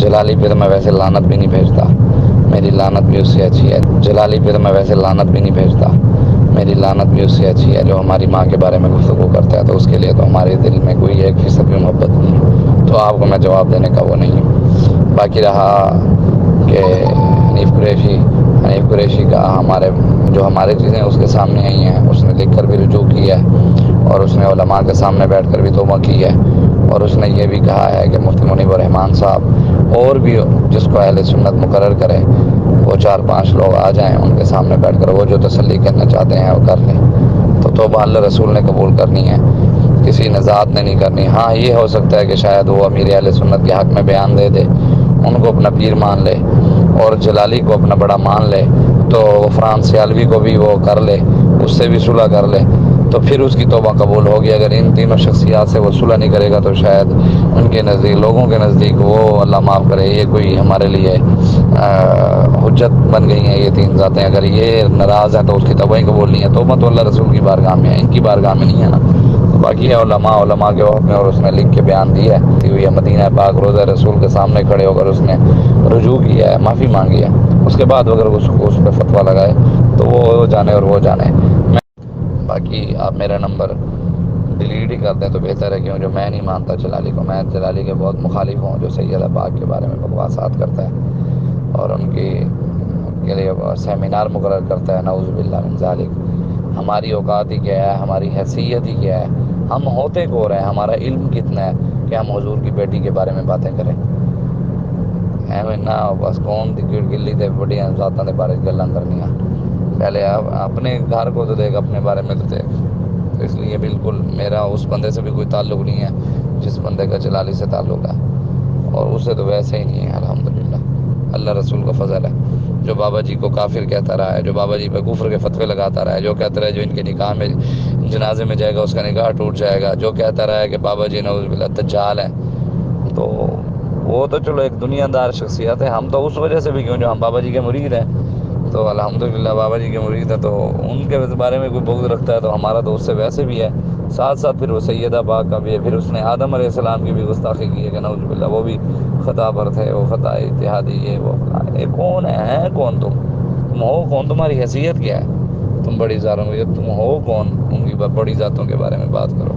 جلالی پہ تو میں ویسے لعنت بھی نہیں بھیجتا، میری لعنت بھی اس سے اچھی ہے۔ جلالی پہ تو میں ویسے لعنت بھی نہیں بھیجتا، میری لعنت بھی اس سے اچھی ہے جو ہماری ماں کے بارے میں گفتگو کرتا ہے، تو اس کے لیے تو ہمارے دل میں کوئی 1% بھی محبت نہیں ہے، تو آپ کو میں جواب دینے کا وہ نہیں ہوں۔ باقی رہا کہ حنیف قریشی کا جو ہمارے چیزیں اس کے سامنے آئی ہیں، اس نے لکھ کر بھی رجوع کیا ہے، اور اس نے علماء کے سامنے بیٹھ کر بھی توبہ کی ہے، اور اس نے یہ بھی کہا ہے کہ مفتی منیب الرحمان صاحب اور بھی جس کو اہل سنت مقرر کرے وہ 4-5 لوگ آ جائیں ان کے سامنے بیٹھ کر، وہ جو تسلی کرنا چاہتے ہیں وہ کر لیں، تو توبہ اللہ رسول نے قبول کرنی ہے، کسی نے ذات نے نہیں کرنی۔ ہاں یہ ہو سکتا ہے کہ شاید وہ امیر اہل سنت کے حق میں بیان دے دے، ان کو اپنا پیر مان لے اور جلالی کو اپنا بڑا مان لے، تو فرانس سیالوی کو بھی وہ کر لے، اس سے بھی صلح کر لے، تو پھر اس کی توبہ قبول ہوگی۔ اگر ان تینوں شخصیات سے وہ صلح نہیں کرے گا تو شاید ان کے نزدیک، لوگوں کے نزدیک، وہ اللہ معاف کرے، یہ کوئی ہمارے لیے حجت بن گئی ہیں یہ 3 ذاتیں۔ اگر یہ ناراض ہیں تو اس کی توبہ ہی قبول نہیں ہے، توبہ تو اللہ رسول کی بارگاہ میں ہے، ان کی بارگاہ میں نہیں ہے نا۔ باقی ہے علماء کے وقت میں، اور اس نے لکھ کے بیان دیا ہے، مدینہ پاک روضہ رسول کے سامنے کھڑے ہو کر اس نے رجوع کیا ہے، معافی مانگی ہے، اس کے بعد اگر اس کو اس پہ فتویٰ لگائے تو وہ جانے اور وہ جانے۔ باقی آپ میرا نمبر ڈیلیٹ ہی کر دیں تو بہتر ہے، کیوں جو میں نہیں مانتا جلالی کو، میں جلالی کے بہت مخالف ہوں، جو سیدہ پاک کے بارے میں بکواسات کرتا ہے اور ان کے لیے سیمینار مقرر کرتا ہے، نعوذ باللہ من ذالک۔ ہماری اوقات ہی کیا ہے، ہماری حیثیت ہی کیا ہے، ہم ہوتے کو رہے ہیں، ہمارا علم کتنا ہے کہ ہم حضور کی بیٹی کے بارے میں باتیں کریں؟ بس کون دی گلی دے بڑیاں ذاتاں دے بارے گلاں کرنیاں، پہلے آپ اپنے گھر کو تو دیکھ، اپنے بارے میں تو دیکھ۔ تو اس لیے بالکل میرا اس بندے سے بھی کوئی تعلق نہیں ہے جس بندے کا جلالی سے تعلق ہے، اور اسے تو ویسے ہی نہیں ہے، الحمدللہ اللہ رسول کا فضل ہے۔ جو بابا جی کو کافر کہتا رہا ہے، جو بابا جی پہ کفر کے فتوے لگاتا رہا ہے، جو کہتا رہا ہے جو ان کے نکاح میں جنازے میں جائے گا اس کا نکاح ٹوٹ جائے گا، جو کہتا رہا ہے کہ بابا جی نعوذ باللہ دجال ہے، تو وہ تو چلو ایک دنیا دار شخصیت ہے، ہم تو اس وجہ سے بھی کیوں جو ہم بابا جی کے مرید ہیں، تو الحمدللہ بابا جی کے مرید ہیں، تو ان کے بارے میں کوئی بغض رکھتا ہے تو ہمارا تو اس سے ویسے بھی ہے، ساتھ ساتھ پھر وہ سیدہ پاک کا بھی ہے، پھر اس نے آدم علیہ السلام کی بھی گستاخی کی ہے کہ نعوذ باللہ وہ بھی خطا پر تھے، وہ خطا اتحادی، یہ کون ہے کون تم ہو کون، تمہاری حیثیت کیا ہے، تم بڑی ذاتوں، تم ہو کون ان کی بڑی ذاتوں کے بارے میں بات کرو؟